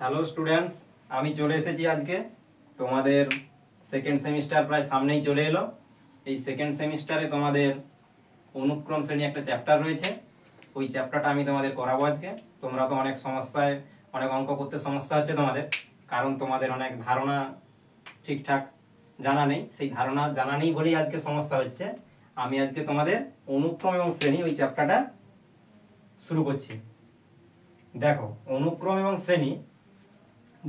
Hello students, আমি চলে এসেছি আজকে। তোমাদের সেকেন্ড সেমিস্টার প্রায় সামনেই চলে এলো। এই সেকেন্ড সেমিস্টারে তোমাদের অনুক্রম শ্রেণী একটা চ্যাপ্টার রয়েছে। ওই চ্যাপ্টারটা আমি তোমাদের করাবো আজকে। তোমরা তো অনেক সমস্যায়, অনেক অঙ্ক করতে সমস্যা হচ্ছে তোমাদের, কারণ তোমাদের অনেক ধারণা ঠিকঠাক জানা নেই। সেই ধারণা জানা নেই বলেই আজকে সমস্যা হচ্ছে। আমি আজকে তোমাদের অনুক্রম এবং শ্রেণী ওই চ্যাপ্টারটা শুরু করছি। দেখো, অনুক্রম এবং শ্রেণী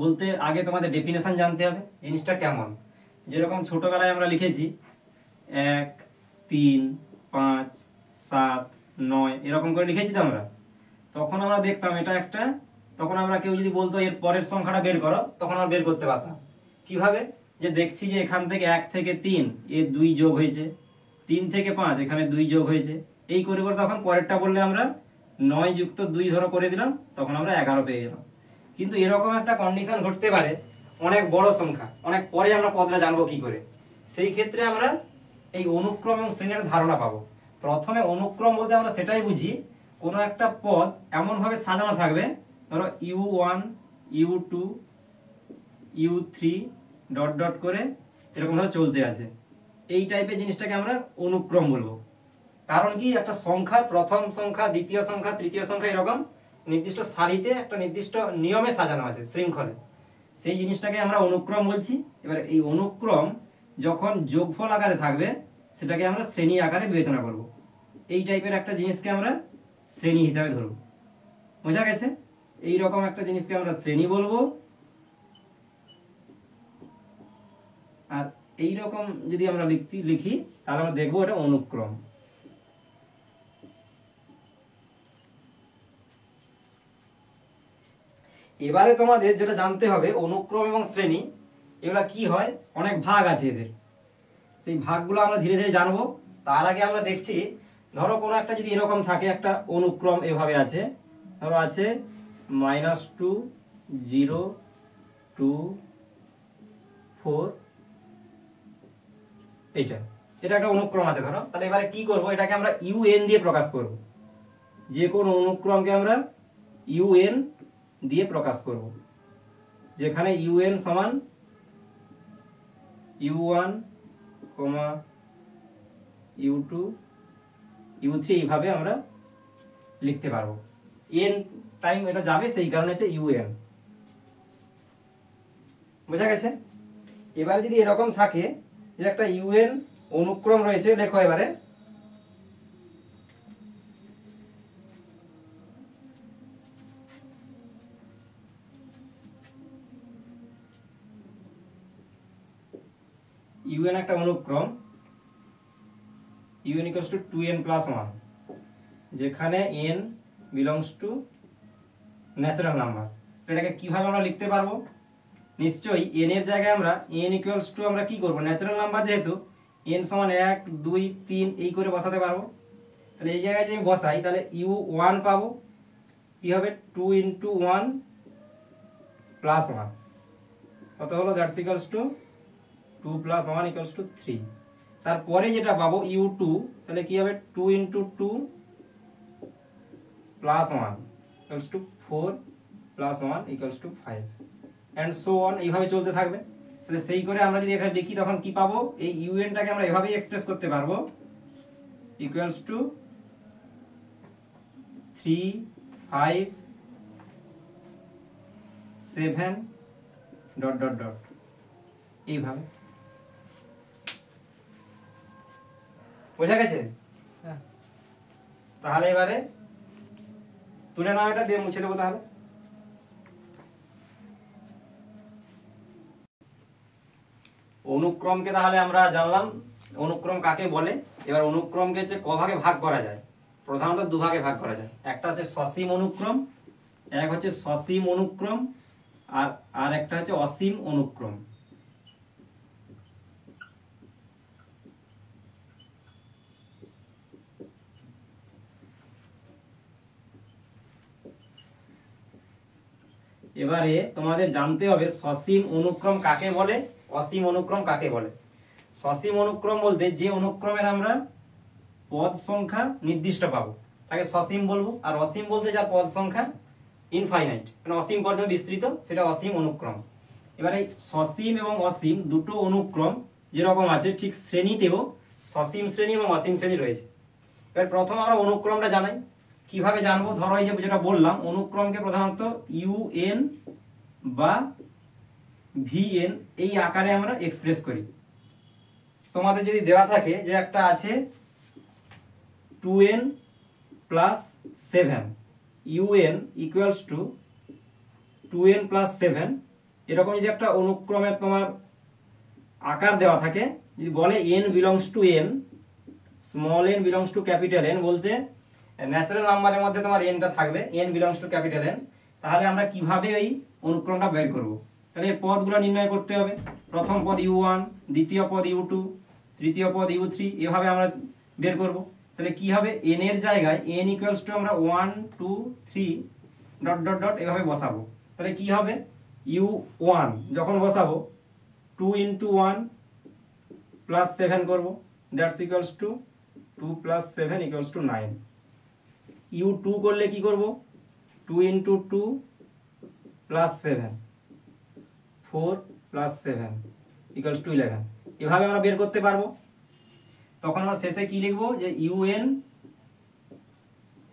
বলতে আগে তোমাদের ডেফিনেশন জানতে হবে, জিনিসটা কেমন। যেরকম ছোটবেলায় আমরা লিখেছি 1, 3, 5, 7, 9 এরকম করে লিখেছি তো আমরা। তখন আমরা দেখতাম এটা একটা, তখন আমরা কেউ যদি বলতো এর পরের সংখ্যাটা বের করো, তখন আমরা বের করতে পারতাম। কিভাবে? যে দেখছি যে এখান থেকে 1 থেকে 3 এর 2 যোগ হয়েছে, 3 থেকে 5 এখানে 2 যোগ হয়েছে, এই করে করে তখন পরেরটা বললে আমরা 9 যুক্ত 2 ধরো করে দিলাম, তখন আমরা 11 পেয়ে গেলাম। কিন্তু এরকম একটা কন্ডিশন ঘটতে পারে অনেক বড় সংখ্যা, অনেক পরে আমরা পদটা জানবো কি করে। সেই ক্ষেত্রে আমরা এই অনুক্রম এবং শ্রেণীর ধারণা পাবো। প্রথমে অনুক্রম বলতে আমরা সেটাই বুঝি, কোনো একটা পদ এমন ভাবে সাজানো থাকবে, ধরো u1, u2, u3 dot dot করে এরকম ভাবে চলতে আছে। এই টাইপের জিনিসটাকে আমরা অনুক্রম বলবো। কারণ কি, একটা সংখ্যার প্রথম সংখ্যা, দ্বিতীয় সংখ্যা, তৃতীয় সংখ্যা এরকম নির্দিষ্ট সারিতে একটা নির্দিষ্ট নিয়মে সাজানো আছে, শৃঙ্খলে। সেই জিনিসটাকে আমরা অনুক্রম বলছি। এবার এই অনুক্রম যখন যোগফল আকারে থাকবে, সেটাকে আমরা শ্রেণী আকারে বিবেচনা করব। এই টাইপের একটা জিনিসকে আমরা শ্রেণী হিসাবে ধরব। বোঝা গেছে? এই রকম একটা জিনিসকে আমরা শ্রেণী বলবো। আর এই রকম যদি আমরা লিখি তাহলে আমরা দেখবো এটা অনুক্রম। এবারে তোমাদের যেটা জানতে হবে, অনুক্রম এবং শ্রেণী এগুলা কি হয়, অনেক ভাগ আছে এদের। সেই ভাগগুলো আমরা ধীরে ধীরে জানবো। তার আগে আমরা দেখছি, ধরো কোনো একটা যদি এরকম থাকে, একটা অনুক্রম এভাবে আছে, ধরো আছে -2, 0, 2, 4, এটা একটা অনুক্রম আছে ধরো। তাহলে এবারে কি করব, এটাকে আমরা un দিয়ে প্রকাশ করব। যে কোনো অনুক্রমকে আমরা un দিয়ে প্রকাশ করব, যেখানে un সমান u1, u2, u3 এইভাবে আমরা লিখতে পারবো। n টাইম এটা যাবে, সেই কারণে হচ্ছে un। বোঝা গেছে? এবার যদি এরকম থাকে যে একটা un অনুক্রম রয়েছে, লেখো এবারে un একটা অনুক্রম, un equals to 2n plus 1, যেখানে n belongs to natural number. এটাকে কিভাবে আমরা লিখতে পারবো? নিশ্চয়ই n এর জায়গায় আমরা n equals to আমরা কি করব, ন্যাচারাল নাম্বার যেহেতু n সমান 1, 2, 3 এই করে বসাতে পারবো। তাহলে এই জায়গায় যদি আমি বসাই, তাহলে u1 পাবো, কি হবে 2 into 1 plus 1, কত হলো, that's equals to 2 plus 1 equals to 3। তারপরে যেটা পাবো u2, তাহলে কি হবে 2 into 2 plus 1 equals to 4 plus 1 equals to 5 and so on, এইভাবে চলতে থাকবে। তাহলে সেই করে আমরা যদি এখানে লিখি, তখন কি পাবো, এই un টাকে আমরা এভাবেই এক্সপ্রেস করতে পারবো, equals to 3, 5, 7 dot dot dot, এইভাবে। বোঝা গেছে? তাহলে এবারে তুলে নাও, এটা দিয়ে মুছে দেবো। তাহলে অনুক্রমকে তাহলে আমরা জানলাম অনুক্রম কাকে বলে। এবার অনুক্রমকে হচ্ছে ক ভাগে ভাগ করা যায়, প্রধানত দুভাগে ভাগ করা যায়। একটা হচ্ছে সসীম অনুক্রম, এক হচ্ছে সসীম অনুক্রম, আর একটা হচ্ছে অসীম অনুক্রম। এবারে তোমাদের জানতে হবে সসীম অনুক্রম কাকে বলে, অসীম অনুক্রম কাকে বলে। সসীম অনুক্রম বলতে যে অনুক্রমের আমরা পদ সংখ্যা নির্দিষ্ট পাবো তাকে সসীম বলবো, আর অসীম বলতে যার পদ সংখ্যা ইনফাইনাইট, মানে অসীম পর্যন্ত বিস্তৃত, সেটা অসীম অনুক্রম। এবারে সসীম এবং অসীম দুটো অনুক্রম যেরকম আছে ঠিক শ্রেণীতেও সসীম শ্রেণী এবং অসীম শ্রেণী রয়েছে। এবার প্রথম আমরা অনুক্রমটা জানাই। কিভাবে জানবো? ধরো এই যে যেটা বললাম, অনুক্রমকে প্রধানত ইউএন বা ভিএন এই আকারে আমরা এক্সপ্রেস করি। তোমাদের যদি দেওয়া থাকে যে একটা আছে 2n plus 7, un equals to 2n plus 7, এরকম যদি একটা অনুক্রমের তোমার আকার দেওয়া থাকে, যদি বলে n belongs to n, small n belongs to capital n, বলতে ন্যাচারাল নাম্বারের মধ্যে তোমার nটা থাকবে, n belongs to capital n, তাহলে আমরা কিভাবে এই অনুক্রমটা বের করব? তাহলে এই পদগুলো নির্ণয় করতে হবে। প্রথম পদ u1, দ্বিতীয় পদ u2, তৃতীয় পদ u3, এভাবে আমরা বের করব। তাহলে কি হবে? n এর জায়গায় n ইকুয়ালস টু আমরা 1 2 3 ডট ডট ডট এভাবে বসাবো। তাহলে কি হবে? u1 যখন বসাবো 2 ইনটু 1 প্লাস 7 করব, that's equals to 2 plus 7 equals to 9। u2 করলে কি করব? 2 into 2 plus 7, 4 plus 7 equals to 11। এভাবে আমরা বের করতে পারবো। তখন আমরা শেষে কি লিখবো? যে un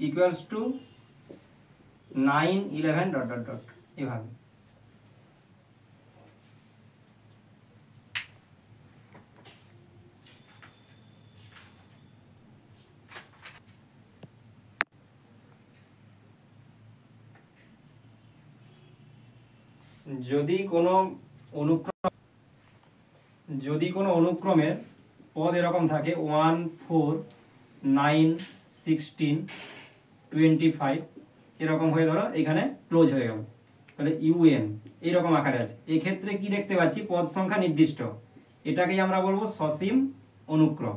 equals two 9 11 dot dot dot, এভাবে। যদি কোনো অনুক্রমের পদ এরকম থাকে 1 4 9 16 25 এরকম হয়ে ধরো এখানে ক্লোজ হয়ে গেল, তাহলে ইউএন এইরকম আকারে আছে। এই ক্ষেত্রে কি দেখতে পাচ্ছি? পদ সংখ্যা নির্দিষ্ট, এটাকেই আমরা বলবো সসীম অনুক্রম।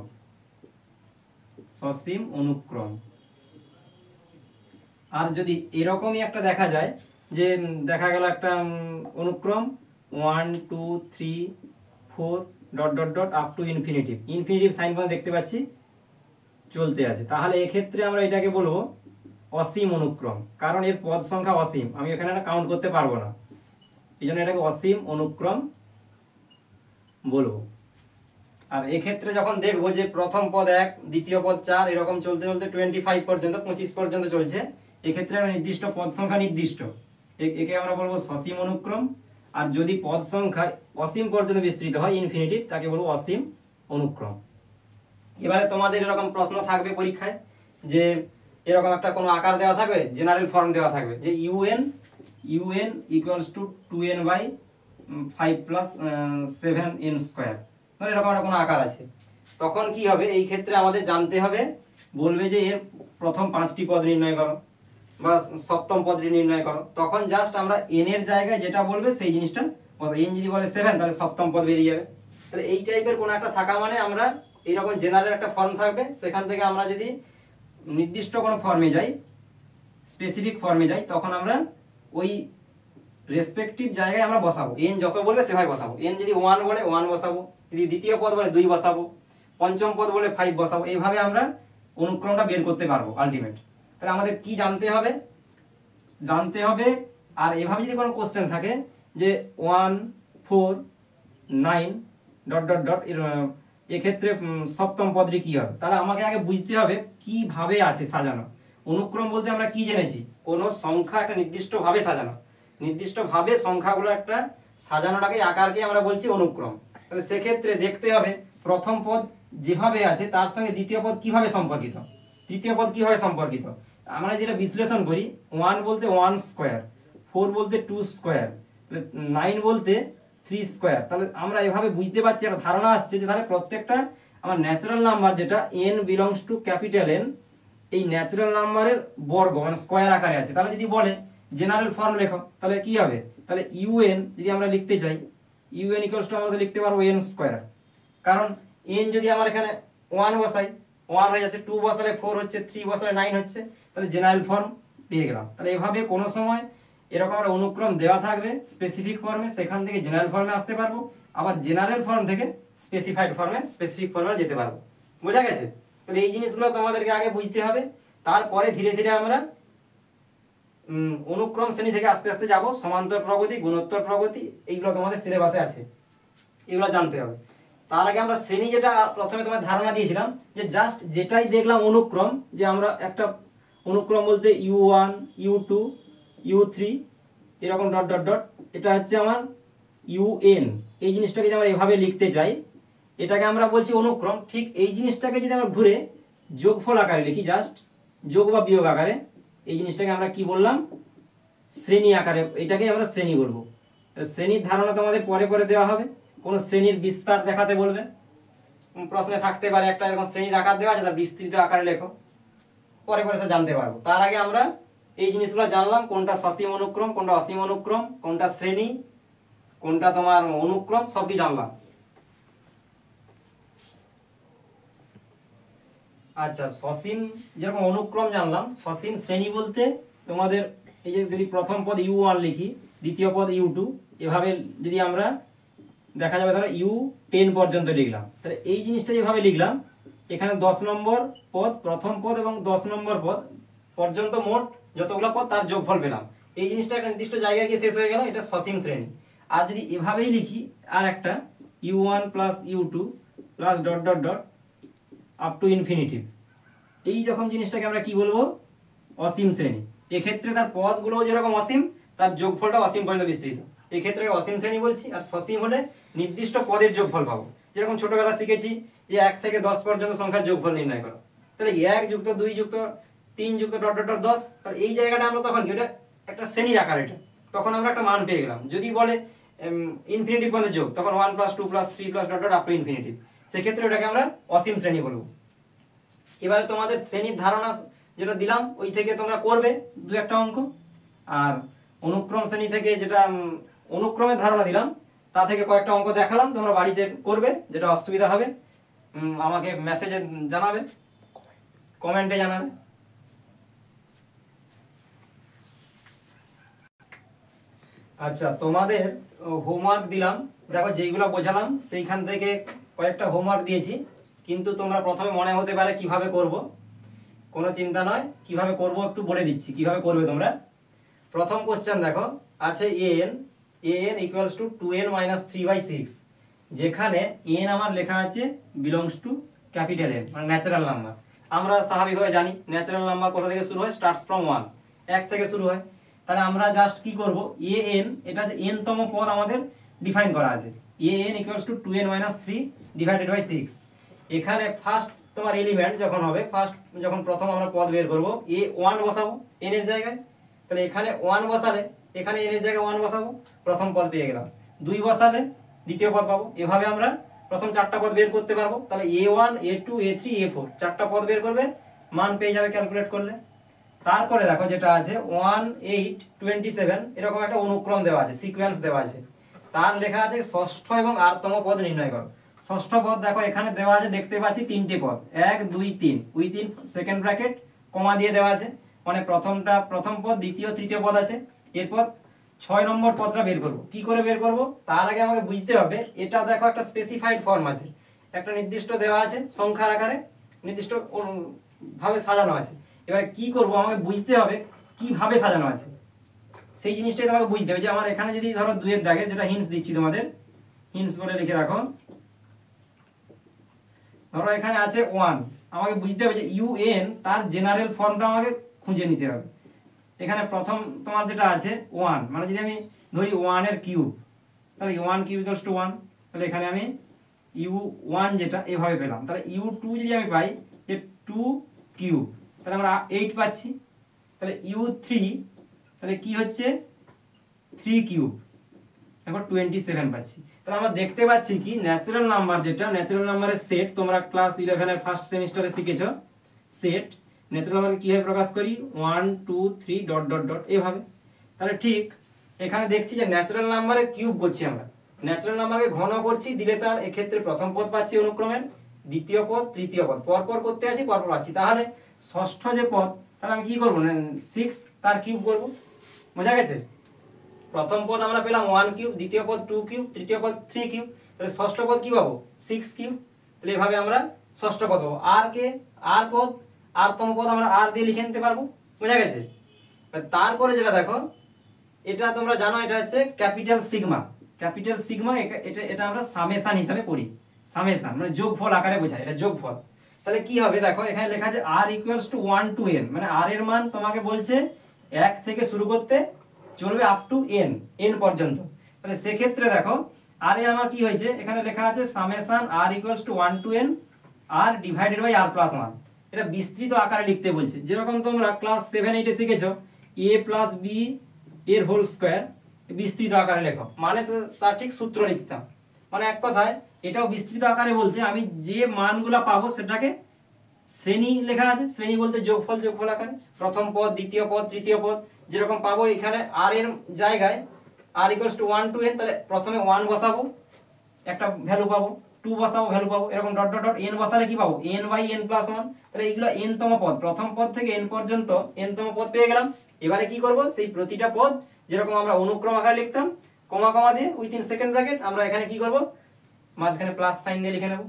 সসীম অনুক্রম। আর যদি এরকমই একটা দেখা যায়, যে দেখা গেল একটা অনুক্রম 1 2 3 4 dot dot dot up to infinitive, infinitive sign পর্যন্ত দেখতে পাচ্ছি চলতে আছে, তাহলে এক্ষেত্রে আমরা এটাকে বলবো অসীম অনুক্রম। কারণ এর পদ সংখ্যা অসীম, আমি এখানে কাউন্ট করতে পারবো না, এই জন্য এটাকে অসীম অনুক্রম বলবো। আর এক্ষেত্রে যখন দেখবো যে প্রথম পদ 1, দ্বিতীয় পদ 4, এরকম চলতে চলতে 25 পর্যন্ত 25 পর্যন্ত চলছে, এক্ষেত্রে একটা নির্দিষ্ট পদ সংখ্যা নির্দিষ্ট, একে আমরা বলবো সসীম অনুক্রম। আর যদি পদ সংখ্যা অসীম পর্যন্ত বিস্তৃত হয় ইনফিনিটিভ, তাকে বলবো অসীম অনুক্রম। এবারে তোমাদের এরকম প্রশ্ন থাকবে পরীক্ষায়, যে এরকম একটা কোনো আকার দেওয়া থাকবে, জেনারেল ফর্ম দেওয়া থাকবে, যে un equals to 2n by 5 plus 7n square, মানে এরকম একটা কোনো আকার আছে। তখন কি হবে? এই ক্ষেত্রে আমাদের জানতে হবে, বলবে যে এর প্রথম 5টি পদ নির্ণয় করো বা সপ্তম পদটি নির্ণয় করো। তখন জাস্ট আমরা n এর জায়গায় যেটা বলবে সেই জিনিসটা, n যদি বলে 7, তাহলে সপ্তম পদ বেরিয়ে যাবে। তাহলে এই টাইপের কোনো একটা থাকা মানে আমরা এইরকম জেনারেল একটা ফর্ম থাকবে, সেখান থেকে আমরা যদি নির্দিষ্ট কোনো ফর্মে যাই, স্পেসিফিক ফর্মে যাই, তখন আমরা ওই রেসপেক্টিভ জায়গায় আমরা বসাবো, n যত বলবে সেভাবে বসাবো। n যদি 1 বলে 1 বসাবো, যদি দ্বিতীয় পদ বলে 2 বসাবো, পঞ্চম পদ বলে 5 বসাবো, এইভাবে আমরা অনুক্রমটা বের করতে পারবো আলটিমেট। তাহলে আমাদের কি জানতে হবে? আর এভাবে যদি কোনো কোশ্চেন থাকে যে 1 4 9 ডট ডট ডট, এক্ষেত্রে সপ্তম পদটি কি হবে, তাহলে আমাকে আগে বুঝতে হবে কিভাবে আছে সাজানো। অনুক্রম বলতে আমরা কি জেনেছি? কোনো সংখ্যা একটা নির্দিষ্ট ভাবে সাজানো, নির্দিষ্ট ভাবে সংখ্যাগুলো একটা সাজানোটাকে, আকারকে আমরা বলছি অনুক্রম। তাহলে সেক্ষেত্রে দেখতে হবে প্রথম পদ যেভাবে আছে তার সঙ্গে দ্বিতীয় পদ কিভাবে সম্পর্কিত, তৃতীয় পদ কিভাবে সম্পর্কিত। আমরা যেটা বিশ্লেষণ করি, 1 বলতে 1 স্কোয়ার, 4 বলতে 2 স্কোয়ার, 9 বলতে 3 স্কোয়ার। তাহলে আমরা এভাবে বুঝতে পারছি, একটা ধারণা আসছে যে তাহলে প্রত্যেকটা আমার ন্যাচারাল নাম্বার যেটা n belongs to capital N, এই ন্যাচারাল নাম্বারের বর্গ মানে স্কোয়ার আকারে আছে। তাহলে যদি বলে জেনারেল ফর্ম লেখো, তাহলে কি হবে? তাহলে un যদি আমরা লিখতে চাই, un ইকুয়ালস টু আমরা লিখতে পারবো n স্কোয়ার। কারণ n যদি আমার এখানে 1 বসাই 1 হয়ে যাচ্ছে, 2 বসালে 4 হচ্ছে, 3 বসালে 9 হচ্ছে, তাহলে জেনারেল ফর্ম পেয়ে গেলাম। তাহলে এভাবে কোনো সময় এরকম একটা অনুক্রম দেওয়া থাকবে স্পেসিফিক ফর্মে, সেখান থেকে জেনারেল ফর্মে আসতে পারবো, আবার জেনারেল ফর্ম থেকে স্পেসিফাইড ফর্মে, স্পেসিফিক ফর্মে যেতে পারবো। বোঝা গেছে? তাহলে এই জিনিসগুলো তোমাদেরকে আগে বুঝতে হবে, তারপরে ধীরে ধীরে আমরা অনুক্রম শ্রেণী থেকে আস্তে আস্তে যাব সমান্তর প্রগতি, গুণোত্তর প্রগতি, এইগুলো তোমাদের সিলেবাসে আছে, এগুলো জানতে হবে। তার আগে আমরা শ্রেণী যেটা প্রথমে তোমার ধারণা দিয়েছিলাম যে জাস্ট যেটাই দেখলাম অনুক্রম, যে আমরা একটা অনুক্রম বলতে U1 U2 U3 এরকম ডট ডট ডট, এটা হচ্ছে আমার UN। এই জিনিসটাকে যদি আমরা এভাবে লিখতে চাই এটাকে আমরা বলছি অনুক্রম। ঠিক এই জিনিসটাকে যদি আমরা ঘুরে যোগফল আকারে লিখি, জাস্ট যোগ বা বিয়োগ আকারে, এই জিনিসটাকে আমরা কি বললাম, শ্রেণী আকারে, এটাকে আমরা শ্রেণী বলবো। শ্রেণীর ধারণা তোমাদের পরে পরে দেওয়া হবে। কোন শ্রেণীর বিস্তার দেখাতে বলবে, প্রশ্নে থাকতে পারে একটা এরকম শ্রেণীর আকার দেওয়া আছে, তার বিস্তৃত আকারে লেখো, পরে পরে সে জানতে পারবো। তার আগে আমরা এই জিনিসগুলো জানলাম, কোনটা সসীম অনুক্রম, কোনটা অসীম অনুক্রম, কোনটা শ্রেণী, কোনটা তোমার অনুক্রম, সবই জানলাম। আচ্ছা, সসীম যেরকম অনুক্রম জানলাম, সসীম শ্রেণী বলতে তোমাদের এই যে যদি প্রথম পদ U1 লিখি, দ্বিতীয় পদ U2, এভাবে যদি আমরা দেখা যাবে ধরো U10 পর্যন্ত লিখলাম, তাহলে এই জিনিসটা যেভাবে লিখলাম, এখানে 10 নম্বর পদ, প্রথম পদ এবং 10 নম্বর পদ পর্যন্ত মোট যতগুলো পদ তার যোগফল পেলাম। এই জিনিসটা একটা নির্দিষ্ট জায়গায় গিয়ে শেষ হয়ে গেল, এটা সসীম শ্রেণী। আর যদি এভাবেই লিখি আর একটা U1 plus U2 plus dot dot dot up to infinitive, এই যখন জিনিসটাকে আমরা কি বলবো, অসীম শ্রেণী। এক্ষেত্রে তার পদগুলো যেরকম অসীম, তার যোগফলটা অসীম পর্যন্ত বিস্তৃত, এক্ষেত্রে অসীম শ্রেণী বলছি। আর সসীম হলে নির্দিষ্ট পদের যোগফল পাবো। যেরকম ছোটবেলা শিখেছি যে 1 থেকে 10 পর্যন্ত সংখ্যার যোগফল নির্ণয় করো, তাহলে 1 যুক্ত 2 যুক্ত 3 যুক্ত ডট ডট ডট 10, তাহলে এই জায়গাটা আমরা তখন এটা একটা শ্রেণীর আকার, এটা তখন আমরা একটা মান পেয়ে গেলাম। যদি বলে ইনফিনিটিভ পদের যোগ, তখন 1 plus 2 plus 3 plus dot dot up to infinitive, সেক্ষেত্রে ওটাকে আমরা অসীম শ্রেণী বলবো। এবারে তোমাদের শ্রেণীর ধারণা যেটা দিলাম ওই থেকে তোমরা করবে 2-1টা অঙ্ক, আর অনুক্রম শ্রেণী থেকে যেটা অনুক্রমের ধারণা দিলাম তা থেকে কয়েকটা অঙ্ক দেখালাম, তোমরা বাড়িতে করবে। যেটা অসুবিধা হবে আমাকে মেসেজে জানাবে, কমেন্টে জানাবে। আচ্ছা, তোমাদের হোমওয়ার্ক দিলাম, দেখো যেইগুলো বোঝালাম সেইখান থেকে কয়েকটা হোমওয়ার্ক দিয়েছি, কিন্তু তোমরা প্রথমে মনে হতে পারে কিভাবে করব, কোনো চিন্তা নয়, কিভাবে করব একটু বলে দিচ্ছি কিভাবে করবে তোমরা। প্রথম কোশ্চেন দেখো আছে an equals to 2n minus 3/6, যেখানে n আমার লেখা আছে বিলংস টু ক্যাপিটাল N, মানে ন্যাচারাল নাম্বার। আমরা স্বাভাবিকভাবে জানি ন্যাচারাল নাম্বার কোথা থেকে শুরু হয়, স্টার্টস ফ্রম 1, 1 থেকে শুরু হয়। তাহলে আমরা জাস্ট কি করব, an এটা যে n তম পদ আমাদের ডিফাইন করা আছে, an equals to 2n minus 3 divided by 6। এখানে ফার্স্ট তোমার এলিমেন্ট যখন হবে, ফার্স্ট যখন প্রথম আমরা পদ বের করব, a1 বসাবো n এর জায়গায়, তাহলে এখানে 1 বসালে এখানে n এর জায়গায় 1 বসাবো, প্রথম পদ পেয়ে গেলাম। 2 বসালে দ্বিতীয় পদ পাবো। এভাবে আমরা প্রথম 4টা পদ বের করতে পারবো। তাহলে a1 a2 a3 a4 4টা পদ বের করবে, মান পেয়ে যাবে ক্যালকুলেট করলে। তারপরে দেখো যেটা আছে 1 8 27, এরকম একটা অনুক্রম দেওয়া আছে, সিকোয়েন্স দেওয়া আছে, তার লেখা আছে ষষ্ঠ এবং 8তম পদ নির্ণয় করো। ষষ্ঠ পদ দেখো এখানে দেওয়া আছে, দেখতে পাচ্ছি 3টে পদ, 1 2 3 উইথিন সেকেন্ড ব্র্যাকেট কমা দিয়ে দেওয়া আছে, মানে প্রথম পদ, দ্বিতীয় তৃতীয় পদ আছে। এরপর 6 নম্বর পদটা বের করব। কি করে বের করব, তার আগে আমাকে বুঝতে হবে এটা দেখো একটা স্পেসিফাইড ফর্ম আছে, একটা নির্দিষ্ট দেওয়া আছে সংখ্যার আকারে, নির্দিষ্ট ভাবে সাজানো আছে। এবার কি করব, আমাকে বুঝতে হবে কিভাবে সাজানো আছে, সেই জিনিসটাই তোমাকে বুঝতে হবে। যে আমার এখানে যদি ধরো 2 এর দাগে, যেটা হিন্টস দিচ্ছি তোমাদের, হিন্টস বলে লিখে রাখো, ধরো এখানে আছে 1, আমাকে বুঝতে হবে যে UN তার জেনারেল ফর্মটা আমাকে খুঁজে নিতে হবে। এখানে প্রথম তোমার যেটা আছে 1, মানে যদি আমি ধরি 1 এর কিউব, তাহলে 1 কিউব ইকুয়ালস টু 1, তাহলে এখানে আমি U1 যেটা এভাবে পেলাম। তাহলে U2 যদি আমি পাই যে 2 কিউব, তাহলে আমরা 8 পাচ্ছি। তাহলে U3 তাহলে কি হচ্ছে 3 কিউব, এখন 27 পাচ্ছি। তাহলে আমরা দেখতে পাচ্ছি কি ন্যাচারাল নাম্বার, যেটা ন্যাচারাল নাম্বারের সেট, তোমরা ক্লাস 11 এর ফার্স্ট সেমিস্টারে শিখেছো সেট। ন্যাচারাল নাম্বার কিভাবে প্রকাশ করি, 1 2 3 ডট ডট ডট এভাবে। তাহলে ঠিক এখানে দেখছি যে ন্যাচারাল নাম্বারে কিউব করছি, আমরা ন্যাচারাল নাম্বারকে ঘন করছি, দিলে তার এক্ষেত্রে প্রথম পদ পাচ্ছি অনুক্রমের, দ্বিতীয় পদ তৃতীয় পদ পরপর করতে আছি, পরপর পাচ্ছি। তাহলে ষষ্ঠ যে পদ, তাহলে আমি কি করবো, 6 তার কিউব করবো। বোঝা গেছে? প্রথম পদ আমরা পেলাম 1 কিউব, দ্বিতীয় পদ 2 কিউব, তৃতীয় পদ 3 কিউব, তাহলে ষষ্ঠ পদ কি পাবো 6 কিউব। তাহলে এভাবে আমরা ষষ্ঠ পদ পাবো। আর পদ, আর তম পদ আমরা আর দিয়ে লিখে নিতে পারবো। বোঝা গেছে? তারপরে যেটা দেখো, এটা তোমরা জানো এটা হচ্ছে ক্যাপিটাল সিগমা। ক্যাপিটাল সিগমা এটা আমরা সামেশন হিসাবে পড়ি। সামেশন মানে যোগফল আকারে বোঝায়, এটা যোগফল। তাহলে কি হবে দেখো, এখানে লেখা আছে r equals to 1 to n, মানে r এর মান তোমাকে বলছে 1 থেকে শুরু করতে চলবে আপ টু n পর্যন্ত। তাহলে সেক্ষেত্রে দেখো r এ আমার কি হয়েছে, এখানে লেখা আছে summation r equals to 1 to n r divided by r plus 1। এটা বিস্তৃত আকারে লিখতে বলছে, যেরকম তোমরা ক্লাস 7-8 এ শিখেছো a প্লাস b এর হোল স্কয়ার বিস্তৃত আকারে লেখো, মানে তো তার ঠিক সূত্র লিখতাম। মানে এক কথায় এটাও বিস্তৃত আকারে বলতে আমি যে মানগুলো পাবো সেটাকে শ্রেণী লেখা আছে, শ্রেণী বলতে যোগফল আকারে প্রথম পদ, দ্বিতীয় পদ, তৃতীয় পদ যেরকম পাবো। এখানে r এর জায়গায় r equals to 1 to n, তাহলে প্রথমে 1 বসাবো একটা ভ্যালু পাবো, 2 বসাবো ভ্যালু পাবো, এরকম ডট ডট ডট n বসালে কি পাবো n বাই n প্লাস 1। তাহলে এইগুলো n তম পদ, প্রথম পদ থেকে n পর্যন্ত n তম পদ পেয়ে গেলাম। এবারে কি করব, সেই প্রতিটা পদ যেরকম আমরা অনুক্রম আকারে লিখতাম কমা কমা দিয়ে উইথিন সেকেন্ড ব্র্যাকেট, আমরা এখানে কি করব মাঝখানে প্লাস সাইন দিয়ে লিখে নেব।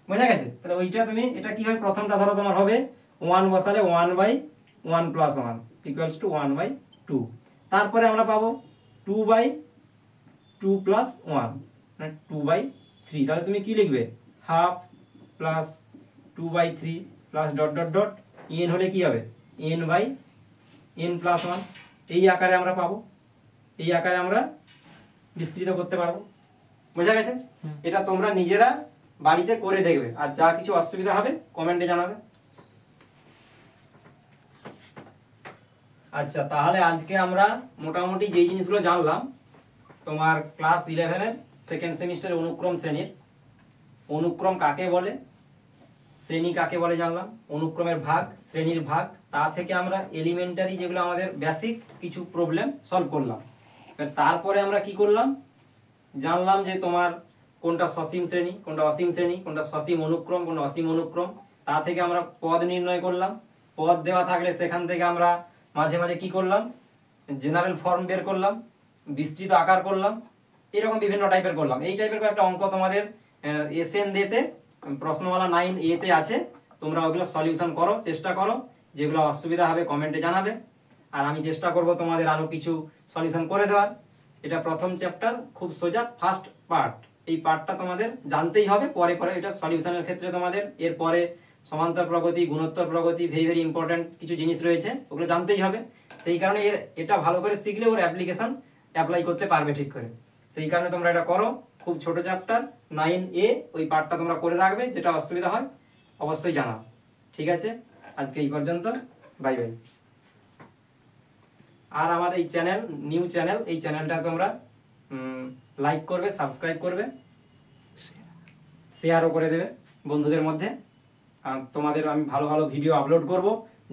বোঝা গেছে? তাহলে ওইটা তুমি এটা কি হয়, প্রথমটা ধরো তোমার হবে 1 বসালে 1 by 1 plus 1 equals to 1 by 2। তারপরে আমরা পাবো 2 বাই 2 প্লাস 1 মানে 2 বাই 3। তাহলে তুমি কি লিখবে, half plus 2 by 3 plus dot dot dot n হলে কি হবে n বাই n প্লাস 1। এই আকারে আমরা পাবো, এই আকারে আমরা বিস্তৃত করতে পারবো। বোঝা গেছে? এটা তোমরা নিজেরা বাড়িতে করে দেখবে, আর যা কিছু অসুবিধা হবে কমেন্টে জানাবে। আচ্ছা, তাহলে আজকে আমরা মোটামুটি যে জিনিসগুলো জানলাম, তোমার ক্লাস 11 এর সেকেন্ড সেমিস্টারের অনুক্রম শ্রেণীর, অনুক্রম কাকে বলে, শ্রেণী কাকে বলে জানলাম, অনুক্রমের ভাগ, শ্রেণীর ভাগ, তা থেকে আমরা এলিমেন্টারি যেগুলো আমাদের বেসিক কিছু প্রবলেম সলভ করলাম। তারপরে আমরা কি করলাম, জানলাম যে তোমার কোনটা সসীম শ্রেণী, কোনটা অসীম শ্রেণী, কোনটা সসীম অনুক্রম, কোনটা অসীম অনুক্রম। তা থেকে আমরা পদ নির্ণয় করলাম। পদ দেওয়া থাকলে সেখান থেকে আমরা মাঝে মাঝে কি করলাম, জেনারেল ফর্ম বের করলাম, বিস্তৃত আকার করলাম, এরকম বিভিন্ন টাইপের করলাম। এই টাইপের কয়েকটা অঙ্ক তোমাদের এসএন তে প্রশ্নমালা 9A তে আছে, তোমরা ওগুলো সলিউশন করো, চেষ্টা করো। যেগুলো অসুবিধা হবে কমেন্টে জানাবে, আর আমি চেষ্টা করব তোমাদের আরো কিছু সলিউশন করে দেওয়ার। এটা প্রথম চ্যাপ্টার, খুব সোজা ফার্স্ট পার্ট। এই পার্টটা তোমাদের জানতেই হবে, পরে পরে এটা সলিউশনের ক্ষেত্রে তোমাদের এরপরে সমান্তর প্রগতি, গুণোত্তর প্রগতি, ভেরি ভেরি ইম্পর্টেন্ট কিছু জিনিস রয়েছে, ওগুলো জানতেই হবে। সেই কারণে এটা ভালো করে শিখলে ওর অ্যাপ্লিকেশন অ্যাপ্লাই করতে পারবে ঠিক করে। সেই কারণে তোমরা এটা করো, খুব ছোট চ্যাপ্টার 9A, ওই পার্টটা তোমরা করে রাখবে। যেটা অসুবিধা হয় অবশ্যই জানাও। ঠিক আছে, আজকে এই পর্যন্ত, বাই বাই। আর আমার এই চ্যানেল, নিউ চ্যানেল, এই চ্যানেলটা তোমরা লাইক করবে, সাবস্ক্রাইব করবে, শেয়ারও করে দেবে বন্ধুদের মধ্যে। তোমাদের আমি ভালো ভালো ভিডিও আপলোড করব।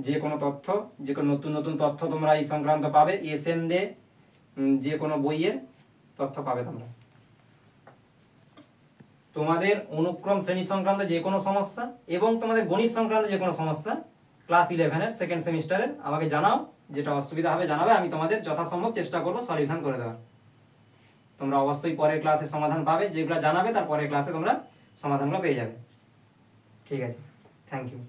যে কোনো তথ্য, যে কোনো নতুন নতুন তথ্য তোমরা এই সংক্রান্ত পাবে। এসএন দে যে কোনো বইয়ের তথ্য পাবে তোমরা। তোমাদের অনুক্রম শ্রেণী সংক্রান্ত যে কোনো সমস্যা এবং তোমাদের গণিত সংক্রান্ত যে কোনো সমস্যা ক্লাস 11 এর সেকেন্ড সেমিস্টারের আমাকে জানাও। যেটা অসুবিধা হবে জানাবে, আমি তোমাদের যথাসম্ভব চেষ্টা করব সলিউশন করে দেওয়ার। তোমরা অবশ্যই পরের ক্লাসে সমাধান পাবে, যেগুলো জানাবে তার পরের ক্লাসে তোমরা সমাধানগুলো পেয়ে যাবে। ঠিক আছে, থ্যাংক ইউ।